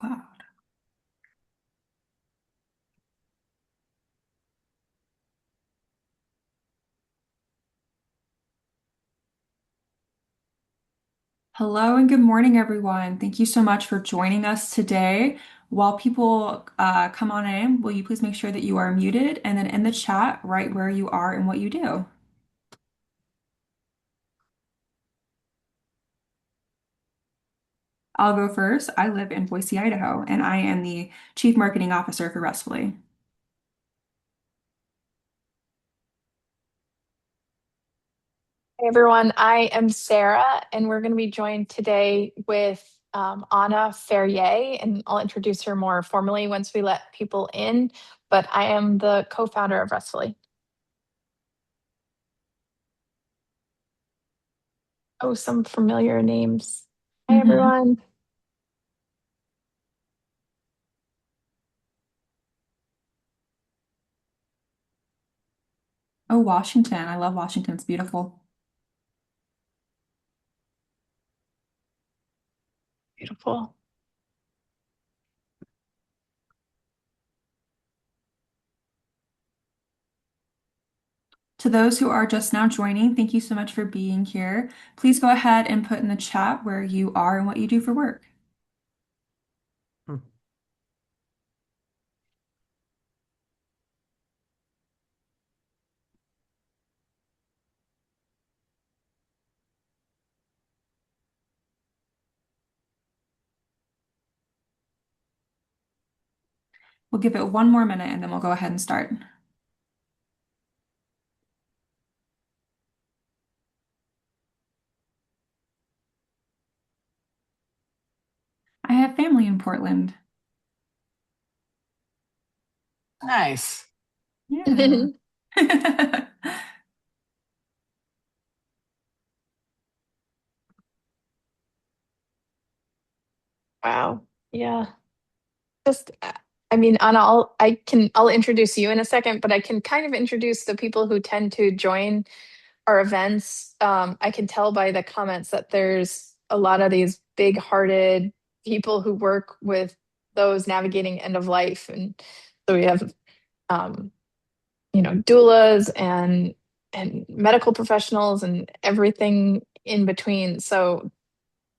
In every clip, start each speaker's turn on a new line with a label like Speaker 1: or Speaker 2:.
Speaker 1: Wow. Hello and good morning, everyone. Thank you so much for joining us today. While people come on in, will you please make sure that you are muted and then in the chat, write where you are and what you do? I'll go first. I live in Boise, Idaho, and I am the Chief Marketing Officer for Restfully.
Speaker 2: Hey everyone, I am Sarah, and we're going to be joined today with Anna Ferrier, and I'll introduce her more formally once we let people in. But I am the co-founder of Restfully. Oh, some familiar names. Hi
Speaker 1: Mhm.
Speaker 2: everyone.
Speaker 1: Oh, Washington. I love Washington. It's beautiful.
Speaker 2: Beautiful.
Speaker 1: To those who are just now joining, thank you so much for being here. Please go ahead and put in the chat where you are and what you do for work.
Speaker 3: Hmm.
Speaker 1: We'll give it one more minute and then we'll go ahead and start. I have family in Portland.
Speaker 3: Nice.
Speaker 1: Yeah.
Speaker 2: Wow. Yeah. Just, I mean, Anna, I'll introduce you in a second, but I can kind of introduce the people who tend to join our events. I can tell by the comments that there's a lot of these big-hearted people who work with those navigating end of life, and so we have, um, doulas and medical professionals and everything in between. So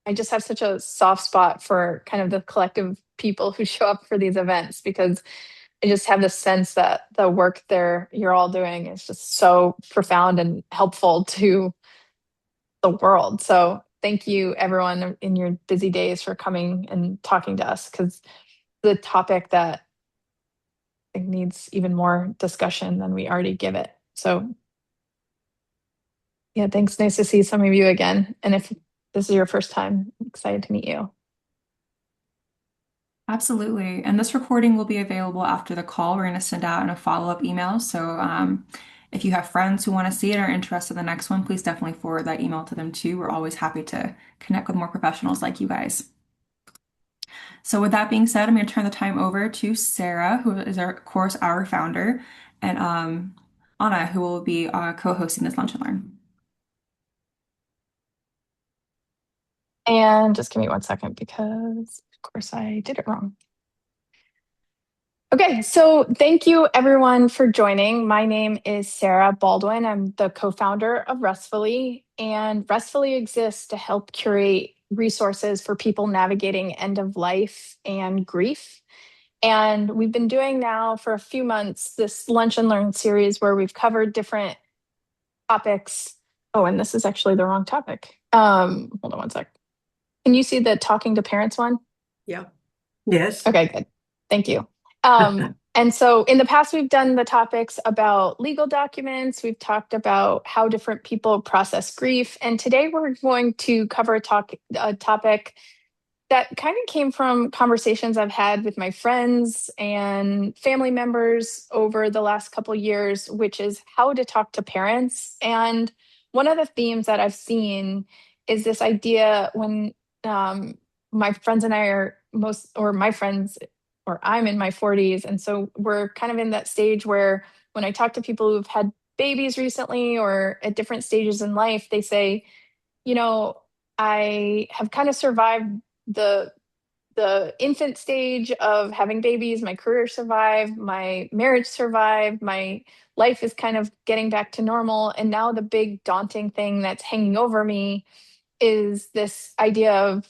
Speaker 2: I just have such a soft spot for kind of the collective people who show up for these events because I just have this sense that the work you're all doing is just so profound and helpful to the world. So thank you everyone in your busy days for coming and talking to us because the topic that I think needs even more discussion than we already give it. So yeah, thanks. Nice to see some of you again. And if this is your first time, I'm excited to meet you.
Speaker 1: Absolutely. And this recording will be available after the call. We're going to send out in a follow-up email. So if you have friends who want to see it or are interested in the next one, please definitely forward that email to them too. We're always happy to connect with more professionals like you guys. So with that being said, I'm going to turn the time over to Sarah, who is, of course, our founder, and Anna, who will be co-hosting this Lunch and Learn.
Speaker 2: And just give me one second because, of course, I did it wrong. Okay, so thank you everyone for joining. My name is Sarah Baldwin. I'm the co founder of Restfully, and Restfully exists to help curate resources for people navigating end of life and grief. And we've been doing now for a few months this Lunch and Learn series where we've covered different topics. Oh, and this is actually the wrong topic. Hold on one sec. Can you see the talking to parents one?
Speaker 3: Yeah. Yes.
Speaker 2: Okay, good. Thank you. And so in the past, we've done the topics about legal documents. We've talked about how different people process grief. And today we're going to cover a topic that kind of came from conversations I've had with my friends and family members over the last couple years, which is how to talk to parents. And one of the themes that I've seen is this idea when my friends and I are my friends, or I'm in my 40s. And so we're kind of in that stage where when I talk to people who've had babies recently or at different stages in life, they say, you know, I have kind of survived the the infant stage of having babies, my career survived, my marriage survived, my life is kind of getting back to normal. And now the big daunting thing that's hanging over me is this idea of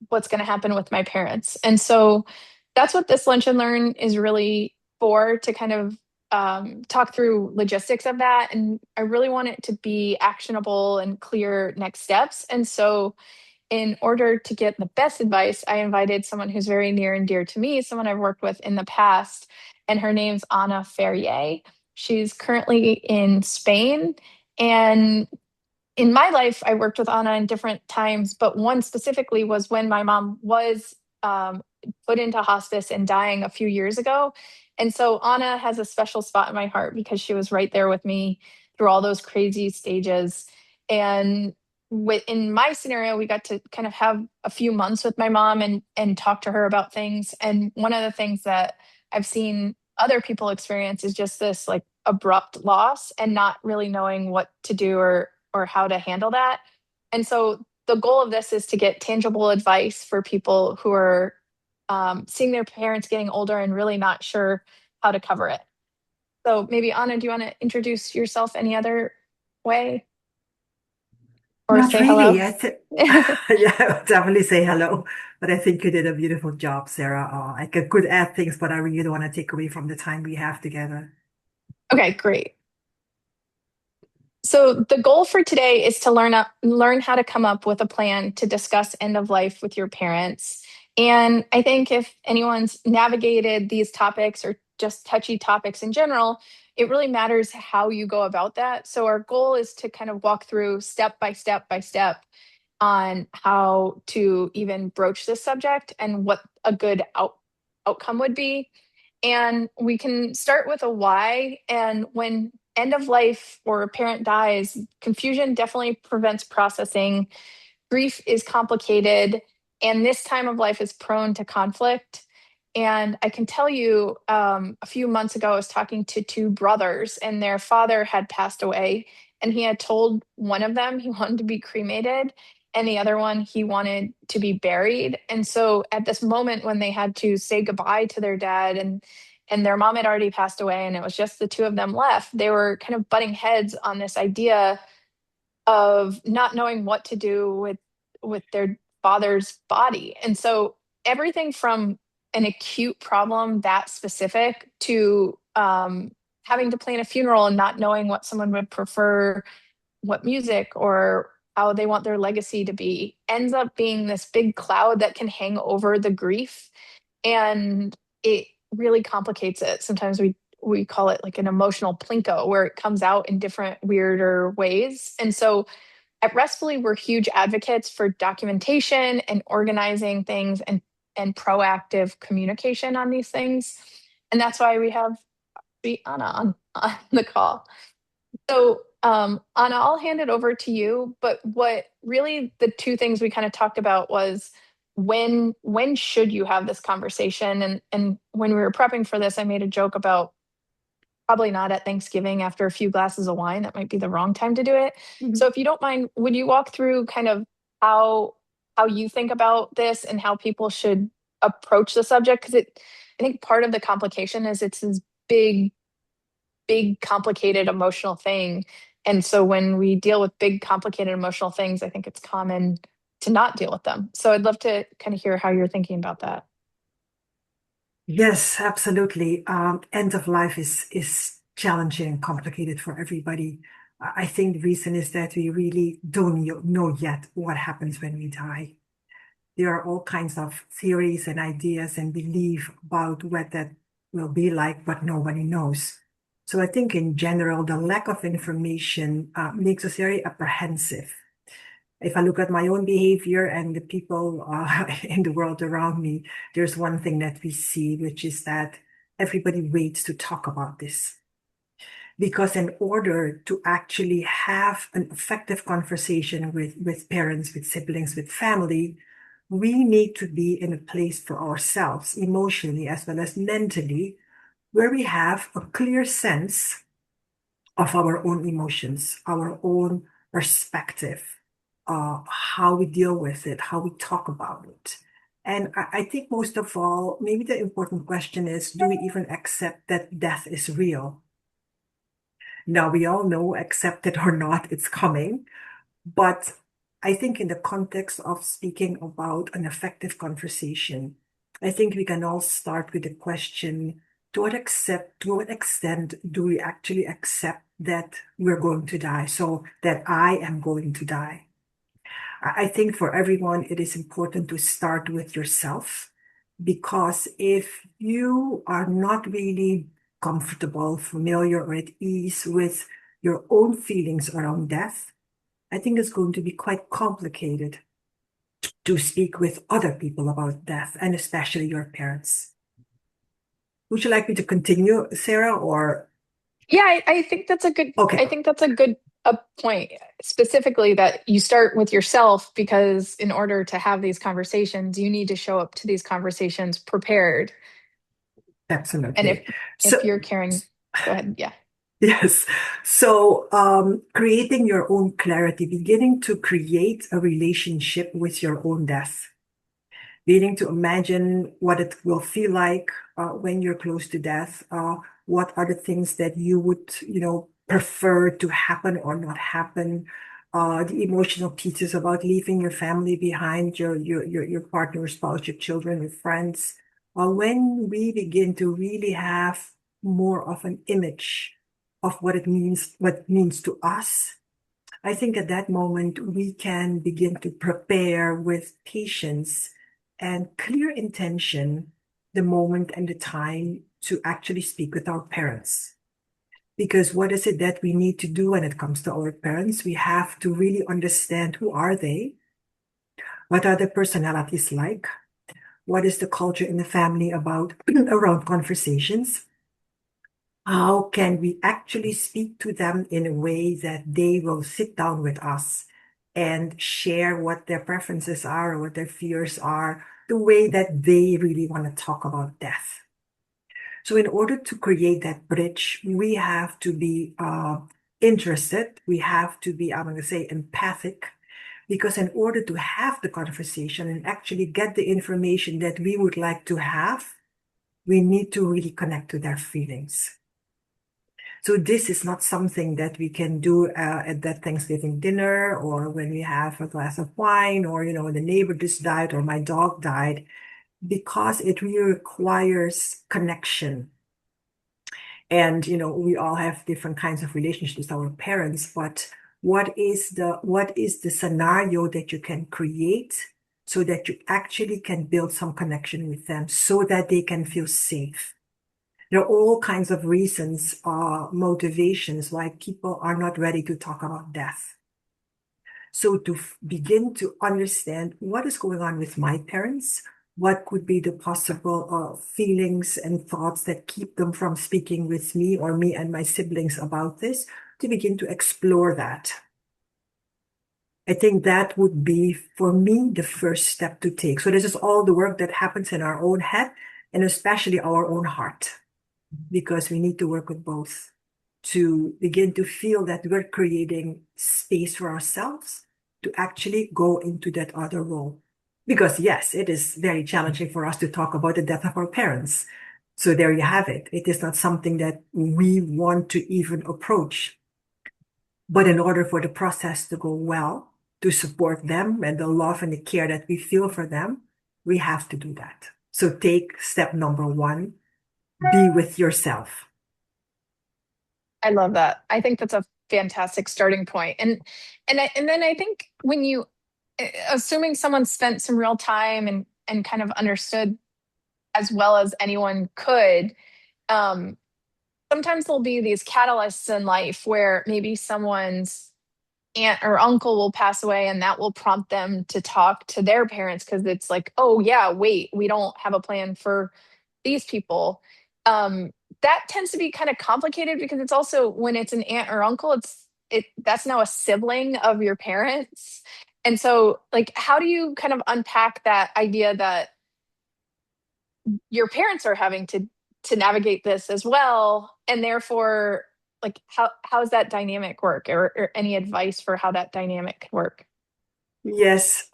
Speaker 2: what's going to happen with my parents. And so that's what this Lunch and Learn is really for, to kind of talk through logistics of that. And I really want it to be actionable and clear next steps. And so in order to get the best advice, I invited someone who's very near and dear to me, someone I've worked with in the past, and her name's Ana Ferrier. She's currently in Spain. And in my life, I worked with Ana in different times, but one specifically was when my mom was put into hospice and dying a few years ago. And so Ana has a special spot in my heart because she was right there with me through all those crazy stages. And in my scenario, we got to kind of have a few months with my mom and talk to her about things. And one of the things that I've seen other people experience is just this like abrupt loss and not really knowing what to do or how to handle that. And so the goal of this is to get tangible advice for people who are seeing their parents getting older and really not sure how to cover it. So maybe Anna, do you want to introduce yourself any other way or
Speaker 4: Not
Speaker 2: say
Speaker 4: really.
Speaker 2: hello?
Speaker 4: Yeah, I'll definitely say hello. But I think you did a beautiful job, Sarah. I could add things, but I really don't want to take away from the time we have together.
Speaker 2: Okay, great. So the goal for today is to learn how to come up with a plan to discuss end of life with your parents. And I think if anyone's navigated these topics or just touchy topics in general, it really matters how you go about that. So our goal is to kind of walk through step by step by step on how to even broach this subject and what a good outcome would be. And we can start with a why. And when end of life or a parent dies, confusion definitely prevents processing. Grief is complicated, and this time of life is prone to conflict. And I can tell you, a few months ago, I was talking to two brothers, and their father had passed away. And he had told one of them he wanted to be cremated, and the other one he wanted to be buried. And so, at this moment when they had to say goodbye to their dad, and their mom had already passed away, and it was just the two of them left, they were kind of butting heads on this idea of not knowing what to do with their father's body. And so everything from an acute problem that specific to having to plan a funeral and not knowing what someone would prefer, what music or how they want their legacy to be, ends up being this big cloud that can hang over the grief. And it really complicates it. Sometimes we call it like an emotional plinko, where it comes out in different weirder ways. And so at Restfully, we're huge advocates for documentation and organizing things and proactive communication on these things. And that's why we have Anna on the call. So, Anna, I'll hand it over to you. But what really the two things we kind of talked about was when should you have this conversation? And when we were prepping for this, I made a joke about probably not at Thanksgiving after a few glasses of wine. That might be the wrong time to do it.
Speaker 1: Mhm.
Speaker 2: So if you don't mind, would you walk through kind of how you think about this and how people should approach the subject? Because I think part of the complication is it's this big, complicated emotional thing. And so when we deal with big, complicated emotional things, I think it's common to not deal with them. So I'd love to kind of hear how you're thinking about that.
Speaker 4: Yes, absolutely. End of life is challenging and complicated for everybody. I think the reason is that we really don't know yet what happens when we die. There are all kinds of theories and ideas and belief about what that will be like, but nobody knows. So I think in general, the lack of information makes us very apprehensive. If I look at my own behavior and the people in the world around me, there's one thing that we see, which is that everybody waits to talk about this. Because in order to actually have an effective conversation with parents, with siblings, with family, we need to be in a place for ourselves, emotionally as well as mentally, where we have a clear sense of our own emotions, our own perspective, how we deal with it, how we talk about it. And I think most of all, maybe the important question is, do we even accept that death is real? Now, we all know, accept it or not, it's coming. But I think in the context of speaking about an effective conversation, I think we can all start with the question, to what extent do we actually accept that we're going to die? So that I am going to die. I think for everyone, it is important to start with yourself, because if you are not really comfortable, familiar, or at ease with your own feelings around death, I think it's going to be quite complicated to speak with other people about death, and especially your parents. Would you like me to continue, Sarah, or
Speaker 2: Yeah, I think that's a good
Speaker 4: okay?
Speaker 2: I think that's a good point, specifically that you start with yourself, because in order to have these conversations, you need to show up to these conversations prepared. And
Speaker 4: Absolutely.
Speaker 2: if
Speaker 4: So,
Speaker 2: you're carrying, go ahead. Yeah.
Speaker 4: yes. So, creating your own clarity, beginning to create a relationship with your own death, beginning to imagine what it will feel like when you're close to death. What are the things that you would, prefer to happen or not happen? The emotional pieces about leaving your family behind, your partner, spouse, your children, your friends. When we begin to really have more of an image of what it means to us, I think at that moment we can begin to prepare with patience and clear intention the moment and the time to actually speak with our parents. Because what is it that we need to do when it comes to our parents? We have to really understand, who are they? What are their personalities like? What is the culture in the family about around conversations? How can we actually speak to them in a way that they will sit down with us and share what their preferences are or what their fears are, the way that they really want to talk about death? So in order to create that bridge, we have to be interested. We have to be, I'm going to say, empathic, because in order to have the conversation and actually get the information that we would like to have, we need to really connect to their feelings. So this is not something that we can do at that Thanksgiving dinner, or when we have a glass of wine, or, when the neighbor just died or my dog died, because it really requires connection. And, we all have different kinds of relationships with our parents, but what is the scenario that you can create so that you actually can build some connection with them so that they can feel safe? There are all kinds of reasons, motivations why people are not ready to talk about death. So to begin to understand what is going on with my parents, what could be the possible feelings and thoughts that keep them from speaking with me or me and my siblings about this, to begin to explore that. I think that would be, for me, the first step to take. So this is all the work that happens in our own head and especially our own heart, because we need to work with both to begin to feel that we're creating space for ourselves to actually go into that other role. Because yes, it is very challenging for us to talk about the death of our parents. So there you have it. It is not something that we want to even approach. But in order for the process to go well, to support them and the love and the care that we feel for them, we have to do that. So take step number one, be with yourself.
Speaker 2: I love that. I think that's a fantastic starting point. And then I think when you, assuming someone spent some real time and kind of understood as well as anyone could, um, sometimes there'll be these catalysts in life where maybe someone's aunt or uncle will pass away, and that will prompt them to talk to their parents, because it's like, oh yeah, wait, we don't have a plan for these people. um that tends to be kind of complicated, because it's also, when it's an aunt or uncle, that's now a sibling of your parents. And so, like, how do you kind of unpack that idea that your parents are having to navigate this as well, and therefore, like, how does that dynamic work, or any advice for how that dynamic could work?
Speaker 4: Yes.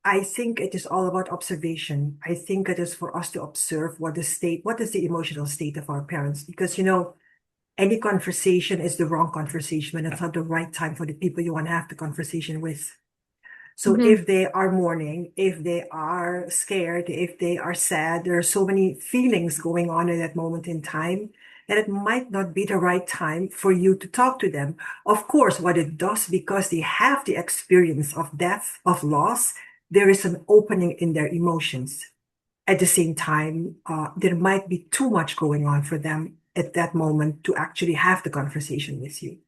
Speaker 4: I think it is all about observation. I think it is for us to observe what is the emotional state of our parents, because any conversation is the wrong conversation when it's not the right time for the people you want to have the conversation with. So
Speaker 2: Mhm.
Speaker 4: if they are mourning, if they are scared, if they are sad, there are so many feelings going on in that moment in time that it might not be the right time for you to talk to them. Of course, what it does, because they have the experience of death, of loss, there is an opening in their emotions. At the same time, there might be too much going on for them at that moment to actually have the conversation with you.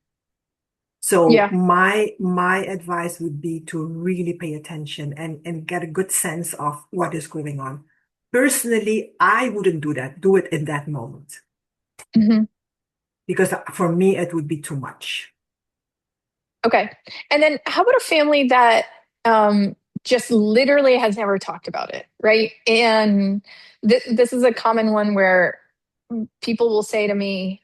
Speaker 4: So
Speaker 2: Yeah.
Speaker 4: my advice would be to really pay attention and get a good sense of what is going on. Personally, I wouldn't do it in that moment,
Speaker 2: Mhm.
Speaker 4: because for me it would be too much.
Speaker 2: Okay. And then how about a family that just literally has never talked about it, right? And this is a common one where people will say to me,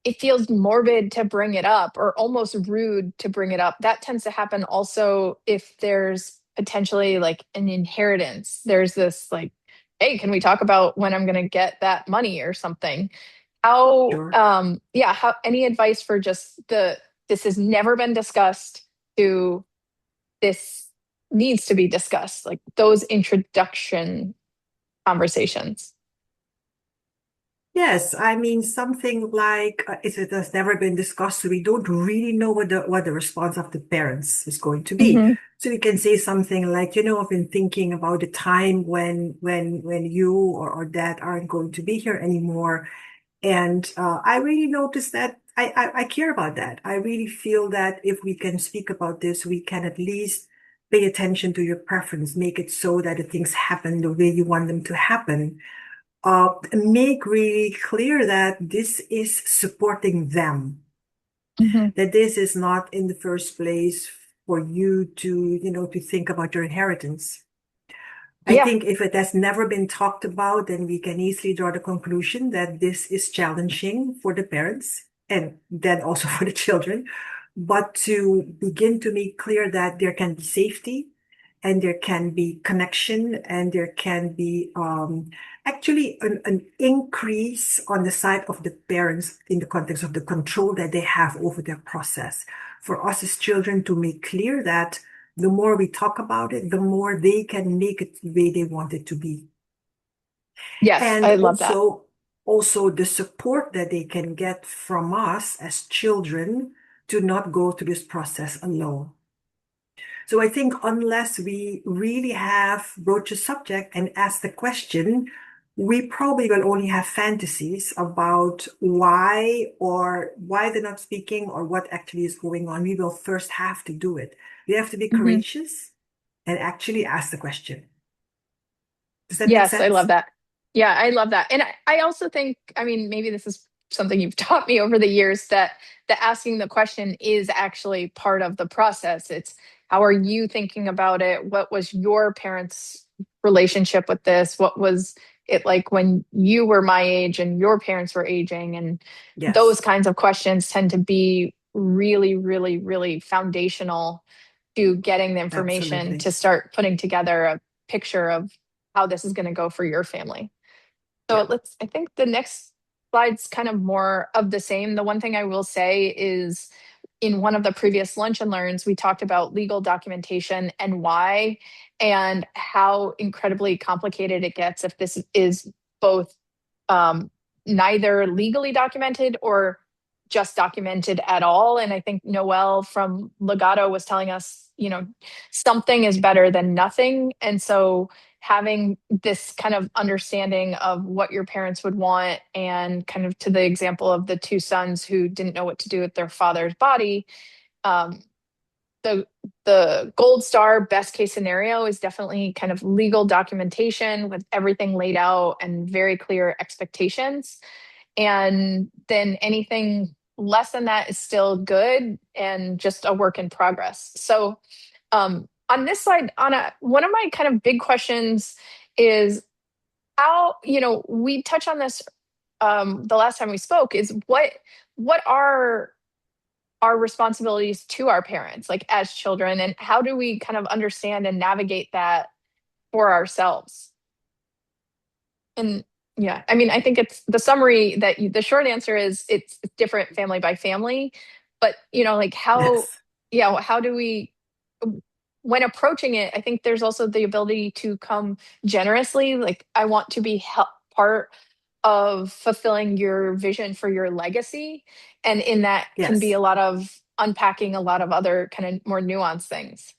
Speaker 2: it feels morbid to bring it up or almost rude to bring it up. That tends to happen also if there's potentially like an inheritance. There's this like, hey, can we talk about when I'm going to get that money or something? How,
Speaker 4: Sure.
Speaker 2: yeah, how, any advice for just this has never been discussed to this needs to be discussed, like those introduction conversations?
Speaker 4: Yes, I mean something like it has never been discussed, so we don't really know what the response of the parents is going to be.
Speaker 2: Hmm.
Speaker 4: So we can say something like, I've been thinking about the time when you or dad aren't going to be here anymore, and I really noticed that I care about that. I really feel that if we can speak about this, we can at least pay attention to your preference, make it so that the things happen the way you want them to happen. Make really clear that this is supporting them,
Speaker 2: Hmm.
Speaker 4: that this is not in the first place for you to think about your inheritance. I
Speaker 2: Yeah.
Speaker 4: think if it has never been talked about, then we can easily draw the conclusion that this is challenging for the parents and then also for the children. But to begin to make clear that there can be safety and there can be connection and there can be actually an increase on the side of the parents in the context of the control that they have over their process. For us as children to make clear that the more we talk about it, the more they can make it the way they want it to be.
Speaker 2: Yes,
Speaker 4: And
Speaker 2: I love that.
Speaker 4: also the support that they can get from us as children to not go through this process alone. So I think unless we really have broached a subject and asked the question, we probably will only have fantasies about why they're not speaking or what actually is going on. We will first have to do it. We have to be
Speaker 2: Hmm.
Speaker 4: courageous and actually ask the question. Does that make
Speaker 2: Yes, I love
Speaker 4: sense?
Speaker 2: that. Yeah, I love that. And I also think, I mean, maybe this is something you've taught me over the years that the asking the question is actually part of the process. It's how are you thinking about it? What was your parents' relationship with this? What was it like when you were my age and your parents were aging? And those
Speaker 4: Yes,
Speaker 2: kinds of questions tend to be really, really, really foundational to getting the information
Speaker 4: absolutely.
Speaker 2: to start putting together a picture of how this is going to go for your family. So
Speaker 4: Yeah.
Speaker 2: I think the next slide's kind of more of the same. The one thing I will say is in one of the previous lunch and learns, we talked about legal documentation and why, and how incredibly complicated it gets if this is both um, neither legally documented or just documented at all. And I think Noelle from Legato was telling us, something is better than nothing. And so having this kind of understanding of what your parents would want, and kind of to the example of the two sons who didn't know what to do with their father's body, um, the the gold star best case scenario is definitely kind of legal documentation with everything laid out and very clear expectations. And then anything less than that is still good and just a work in progress. So on this slide, Anna, one of my kind of big questions is how, we touched on this the last time we spoke, is what are our responsibilities to our parents, like as children, and how do we kind of understand and navigate that for ourselves? And yeah, I mean, I think it's the summary that the short answer is it's different family by family, but like
Speaker 4: Yes.
Speaker 2: how do we, when approaching it, I think there's also the ability to come generously. Like, I want to be part of fulfilling your vision for your legacy. And in that can be a
Speaker 4: Yes.
Speaker 2: lot of unpacking a lot of other kind of more nuanced things.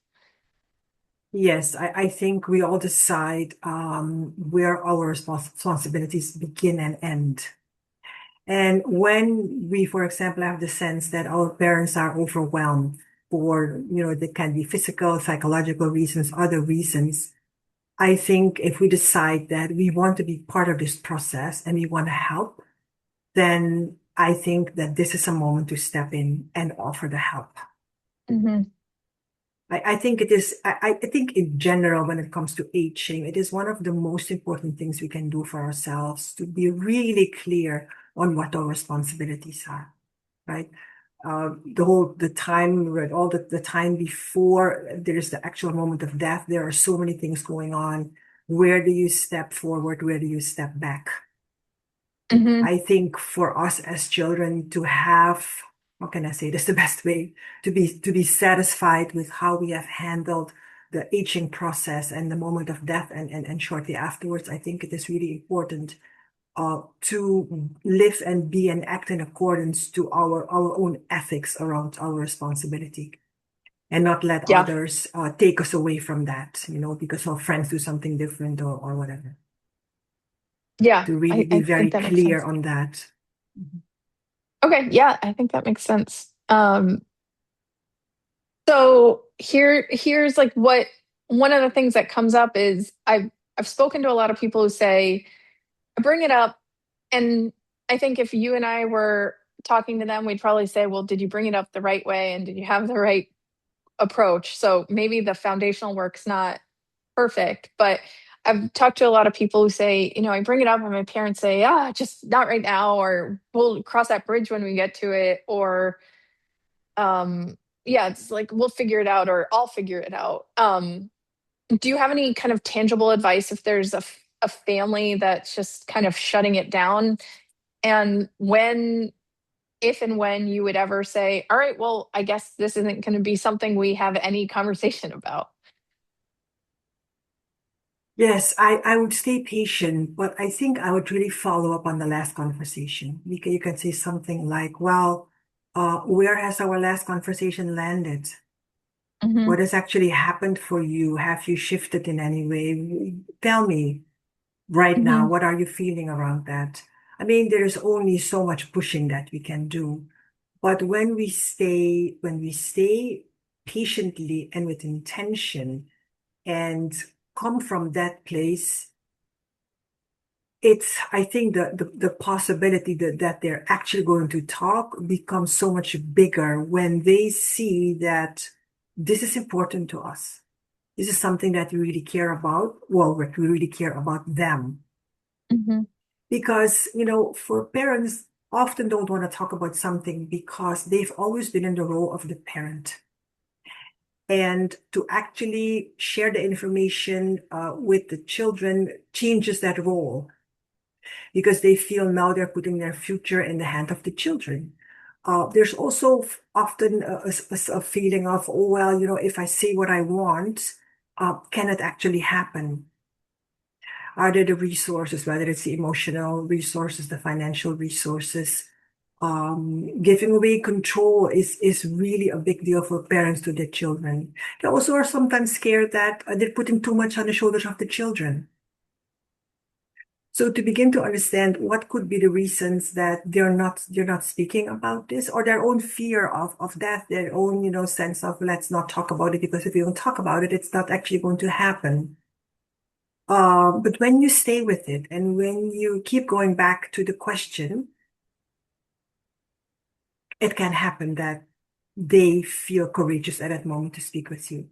Speaker 4: Yes, I think we all decide where our responsibilities begin and end. And when we, for example, have the sense that our parents are overwhelmed for, there can be physical, psychological reasons, other reasons, I think if we decide that we want to be part of this process and we want to help, then I think that this is a moment to step in and offer the help.
Speaker 2: Hmm.
Speaker 4: I think it is, I think in general, when it comes to aging, it is one of the most important things we can do for ourselves to be really clear on what our responsibilities are, right? The time, right, all the time before there's the actual moment of death, there are so many things going on. Where do you step forward? Where do you step back?
Speaker 2: Hmm.
Speaker 4: I think for us as children to have, how can I say this the best way, to be satisfied with how we have handled the aging process and the moment of death and shortly afterwards, I think it is really important to live and be and act in accordance to our own ethics around our responsibility and not let
Speaker 2: Yeah,
Speaker 4: others take us away from that, because our friends do something different or whatever.
Speaker 2: yeah,
Speaker 4: To really be
Speaker 2: I
Speaker 4: very
Speaker 2: think that makes
Speaker 4: clear
Speaker 2: sense.
Speaker 4: on that. Mhm.
Speaker 2: Okay, yeah, I think that makes sense. So here's like what one of the things that comes up is I've spoken to a lot of people who say I bring it up, and I think if you and I were talking to them, we'd probably say, well, did you bring it up the right way and did you have the right approach? So maybe the foundational work's not perfect, but I've talked to a lot of people who say, I bring it up and my parents say, just not right now, or we'll cross that bridge when we get to it, or yeah, it's like we'll figure it out or I'll figure it out. Do you have any kind of tangible advice if there's a family that's just kind of shutting it down, and if and when you would ever say, all right, well, I guess this isn't going to be something we have any conversation about?
Speaker 4: Yes, I would stay patient, but I think I would really follow up on the last conversation. You can say something like, well, where has our last conversation landed?
Speaker 2: Hmm.
Speaker 4: What has actually happened for you? Have you shifted in any way? Tell me right now,
Speaker 2: Hmm.
Speaker 4: what are you feeling around that? I mean, there's only so much pushing that we can do. But when we stay patiently and with intention and come from that place, I think the possibility that they're actually going to talk becomes so much bigger when they see that this is important to us. This is something that we really care about. Well, we really care about them.
Speaker 2: Hmm.
Speaker 4: Because, for parents often don't want to talk about something because they've always been in the role of the parent. And to actually share the information with the children changes that role because they feel now they're putting their future in the hand of the children. There's also often a feeling of, oh, well, if I say what I want, can it actually happen? Are there the resources, whether it's the emotional resources, the financial resources? Giving away control is really a big deal for parents to their children. They also are sometimes scared that they're putting too much on the shoulders of the children. So to begin to understand what could be the reasons that they're not speaking about this, or their own fear of death, their own, sense of let's not talk about it because if we don't talk about it, it's not actually going to happen. But when you stay with it and when you keep going back to the question, it can happen that they feel courageous at that moment to speak with you.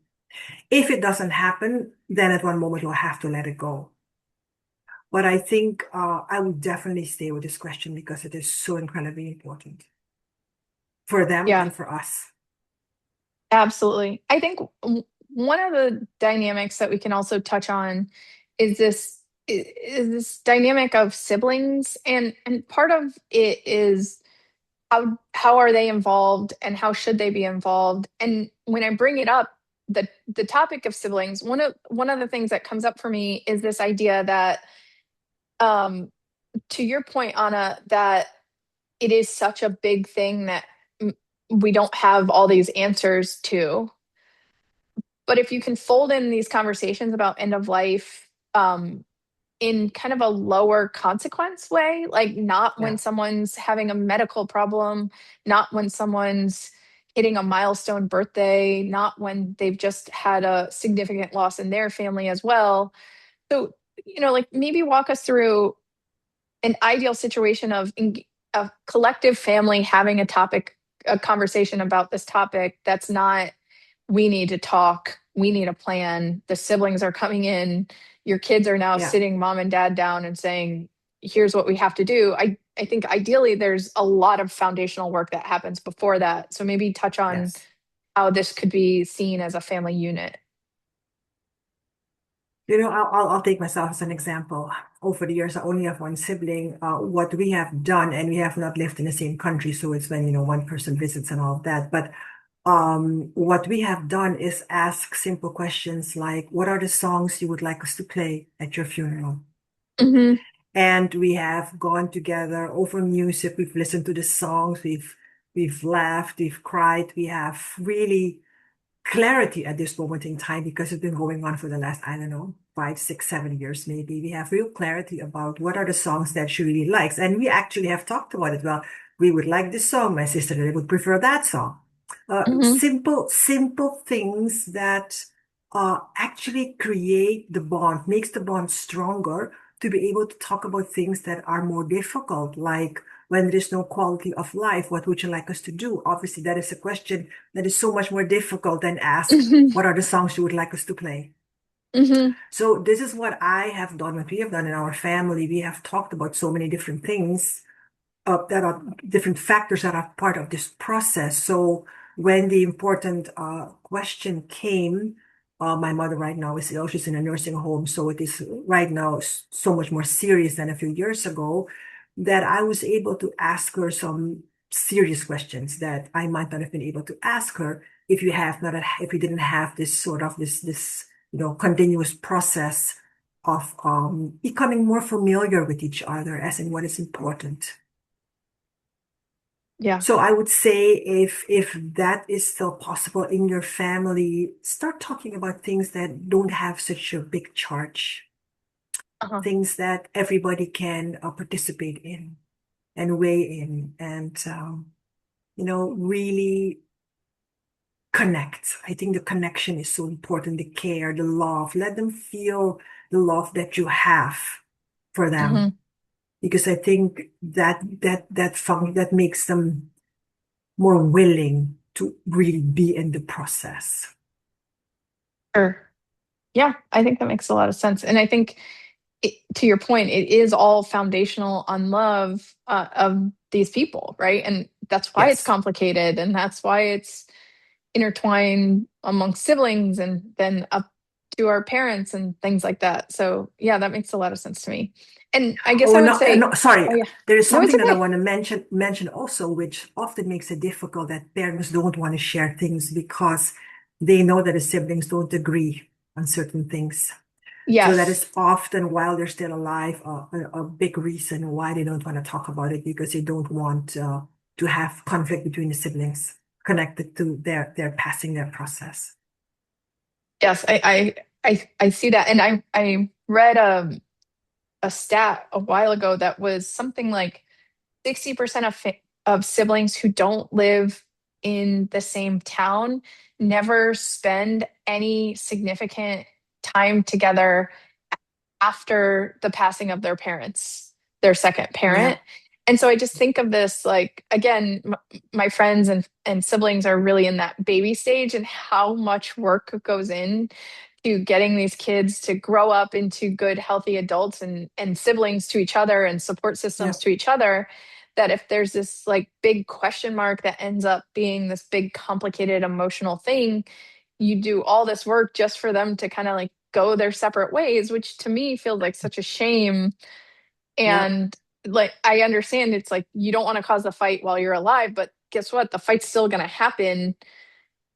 Speaker 4: If it doesn't happen, then at one moment you'll have to let it go. But I think I would definitely stay with this question because it is so incredibly important for them
Speaker 2: Yeah.
Speaker 4: and for us.
Speaker 2: Absolutely. I think one of the dynamics that we can also touch on is this dynamic of siblings, and part of it is how are they involved and how should they be involved? And when I bring it up, the topic of siblings, one of the things that comes up for me is this idea that, um to your point, Anna, that it is such a big thing that we don't have all these answers to. But if you can fold in these conversations about end of life, in kind of a lower consequence way, like not when
Speaker 4: Yeah.
Speaker 2: someone's having a medical problem, not when someone's hitting a milestone birthday, not when they've just had a significant loss in their family as well. So, like maybe walk us through an ideal situation of a collective family having a conversation about this topic that's not, we need to talk, we need a plan, the siblings are coming in, your kids are now
Speaker 4: Yeah.
Speaker 2: sitting mom and dad down and saying, here's what we have to do. I think ideally there's a lot of foundational work that happens before that. So maybe touch on
Speaker 4: Yes.
Speaker 2: how this could be seen as a family unit.
Speaker 4: I'll take myself as an example. Over the years, I only have one sibling. What we have done, and we have not lived in the same country, so it's when, one person visits and all of that. But what we have done is ask simple questions like, what are the songs you would like us to play at your funeral?
Speaker 2: Mm-hmm.
Speaker 4: And we have gone together over music. We've listened to the songs. We've laughed. We've cried. We have really clarity at this moment in time because it's been going on for the last, I don't know, 5, 6, 7 years maybe. We have real clarity about what are the songs that she really likes. And we actually have talked about it. Well, we would like this song. My sister and I would prefer that song.
Speaker 2: Mm-hmm.
Speaker 4: Simple things that actually create the bond, makes the bond stronger to be able to talk about things that are more difficult, like when there is no quality of life, what would you like us to do? Obviously, that is a question that is so much more difficult than ask,
Speaker 2: Mm-hmm.
Speaker 4: what are the songs you would like us to play?
Speaker 2: Mm-hmm.
Speaker 4: So this is what I have done, what we have done in our family. We have talked about so many different things that are different factors that are part of this process. So when the important question came, my mother right now is ill. She's in a nursing home, so it is right now so much more serious than a few years ago. That I was able to ask her some serious questions that I might not have been able to ask her if we didn't have this sort of this continuous process of becoming more familiar with each other as in what is important.
Speaker 2: Yeah.
Speaker 4: So I would say if that is still possible in your family, start talking about things that don't have such a big charge,
Speaker 2: Uh-huh.
Speaker 4: things that everybody can participate in and weigh in and really connect. I think the connection is so important, the care, the love. Let them feel the love that you have for
Speaker 2: Mm-hmm.
Speaker 4: them. Because I think that makes them more willing to really be in the process.
Speaker 2: Sure. Yeah, I think that makes a lot of sense. And I think, to your point, it is all foundational on love of these people, right? And that's why it's
Speaker 4: Yes.
Speaker 2: complicated, and that's why it's intertwined amongst siblings and then up to our parents and things like that. So, yeah, that makes a lot of sense to me. And I guess
Speaker 4: Oh,
Speaker 2: I would
Speaker 4: no,
Speaker 2: say,
Speaker 4: no, sorry.
Speaker 2: oh, yeah,
Speaker 4: There is
Speaker 2: no, it's
Speaker 4: something that I
Speaker 2: okay.
Speaker 4: want to mention also, which often makes it difficult that parents don't want to share things because they know that the siblings don't agree on certain things. So that
Speaker 2: Yes.
Speaker 4: is often while they're still alive, a big reason why they don't want to talk about it because they don't want to have conflict between the siblings connected to their passing their process.
Speaker 2: Yes, I see that. And I read a stat a while ago that was something like 60% of siblings who don't live in the same town never spend any significant time together after the passing of their parents, their second parent.
Speaker 4: Yeah.
Speaker 2: And so I just think of this like, again, my friends and siblings are really in that baby stage, and how much work goes in to getting these kids to grow up into good, healthy adults and siblings to each other and support
Speaker 4: Yeah.
Speaker 2: systems to each other, that if there's this like big question mark that ends up being this big complicated emotional thing, you do all this work just for them to kind of like go their separate ways, which to me feels like such a shame.
Speaker 4: Yeah,
Speaker 2: And like I understand it's like you don't want to cause the fight while you're alive, but guess what? The fight's still going to happen,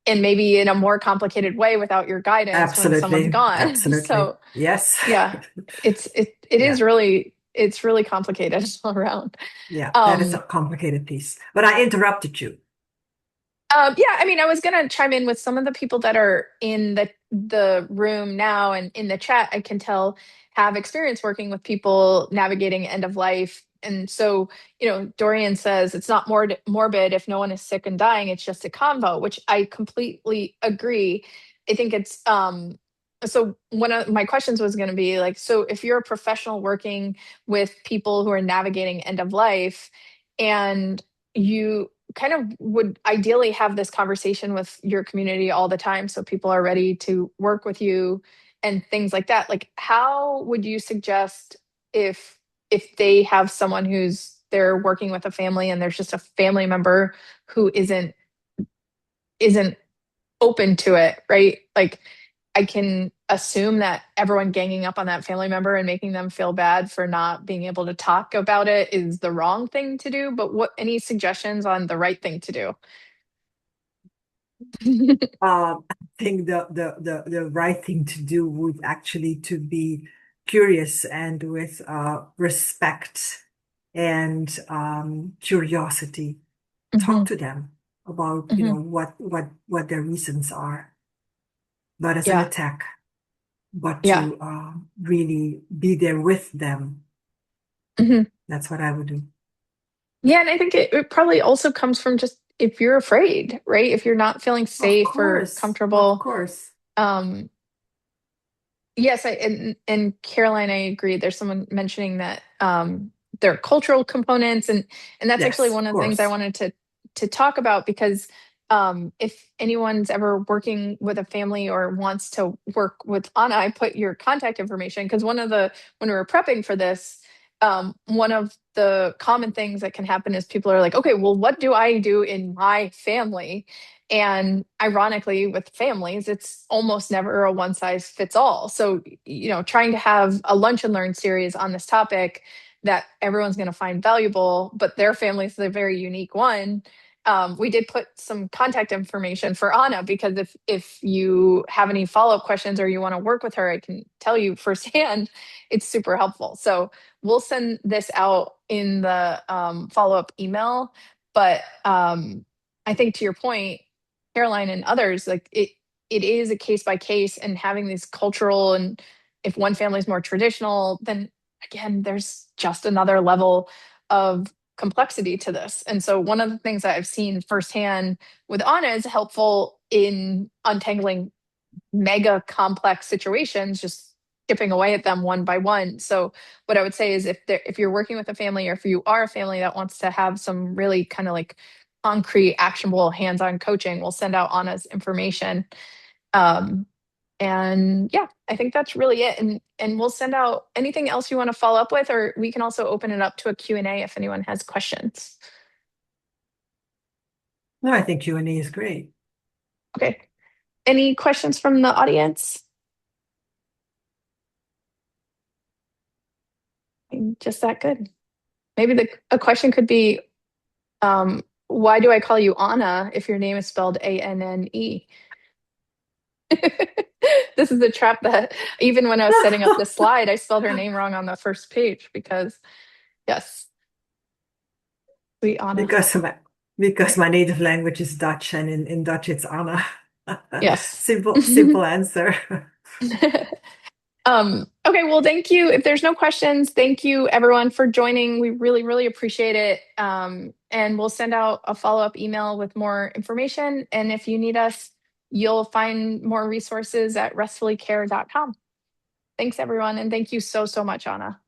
Speaker 2: and maybe in a more complicated way without your guidance when someone's
Speaker 4: absolutely.
Speaker 2: gone.
Speaker 4: Absolutely.
Speaker 2: So
Speaker 4: Yes.
Speaker 2: yeah, it
Speaker 4: Yeah.
Speaker 2: is really it's really complicated all around.
Speaker 4: Yeah. That is a
Speaker 2: Um,
Speaker 4: complicated piece. But I interrupted you.
Speaker 2: yeah, I mean, I was gonna chime in with some of the people that are in the room now and in the chat. I can tell have experience working with people navigating end of life, and so Dorian says it's not more morbid if no one is sick and dying. It's just a convo, which I completely agree. I think it's So one of my questions was going to be like, so if you're a professional working with people who are navigating end of life, and you kind of would ideally have this conversation with your community all the time so people are ready to work with you and things like that, like how would you suggest if they have someone who's they're working with a family and there's just a family member who isn't open to it, right? Like I can assume that everyone ganging up on that family member and making them feel bad for not being able to talk about it is the wrong thing to do. But what any suggestions on the right thing to do?
Speaker 4: I think the right thing to do would actually to be curious and with respect and curiosity. Talk
Speaker 2: Mhm,
Speaker 4: to them about,
Speaker 2: mhm.
Speaker 4: what their reasons are, not as an
Speaker 2: Yeah,
Speaker 4: attack, but
Speaker 2: yeah.
Speaker 4: to really be there with them.
Speaker 2: Mhm.
Speaker 4: That's what I would do.
Speaker 2: Yeah, and I think it probably also comes from just if you're afraid, right? If you're not feeling
Speaker 4: Of
Speaker 2: safe or
Speaker 4: course, of
Speaker 2: comfortable.
Speaker 4: course.
Speaker 2: Um, yes, and Caroline, I agree. There's someone mentioning that there are cultural components, and that's actually
Speaker 4: Yes,
Speaker 2: one
Speaker 4: of
Speaker 2: of the things I
Speaker 4: course.
Speaker 2: wanted to talk about because if anyone's ever working with a family or wants to work with Anna, I put your contact information because when we were prepping for this, one of the common things that can happen is people are like, okay, well, what do I do in my family? And ironically, with families, it's almost never a one size fits all. So, trying to have a lunch and learn series on this topic that everyone's going to find valuable, but their family is a very unique one. We did put some contact information for Anna because if you have any follow up questions or you want to work with her, I can tell you firsthand, it's super helpful. So we'll send this out in the follow up email. But I think to your point, Caroline and others, like it is a case by case and having these cultural and if one family is more traditional, then again, there's just another level of complexity to this. And so one of the things that I've seen firsthand with Anna is helpful in untangling mega complex situations, just chipping away at them one by one. So what I would say is if you're working with a family or if you are a family that wants to have some really kind of like concrete, actionable, hands-on coaching, we'll send out Anna's information. Um, and yeah, I think that's really it. And we'll send out anything else you want to follow up with, or we can also open it up to a Q&A if anyone has questions.
Speaker 4: No, I think Q&A is great.
Speaker 2: Okay. Any questions from the audience? Just that good. Maybe a question could be, why do I call you Anna if your name is spelled Anne? This is a trap that even when I was setting up this slide, I spelled her name wrong on the first page because, yes, sweet Anna.
Speaker 4: Because my native language is Dutch, and in Dutch it's Anna.
Speaker 2: Yes.
Speaker 4: Simple answer.
Speaker 2: Okay, well, thank you. If there's no questions, thank you everyone for joining. We really, really appreciate it. And we'll send out a follow-up email with more information. And if you need us, you'll find more resources at restfullycare.com. Thanks, everyone. And thank you so, so much, Anna.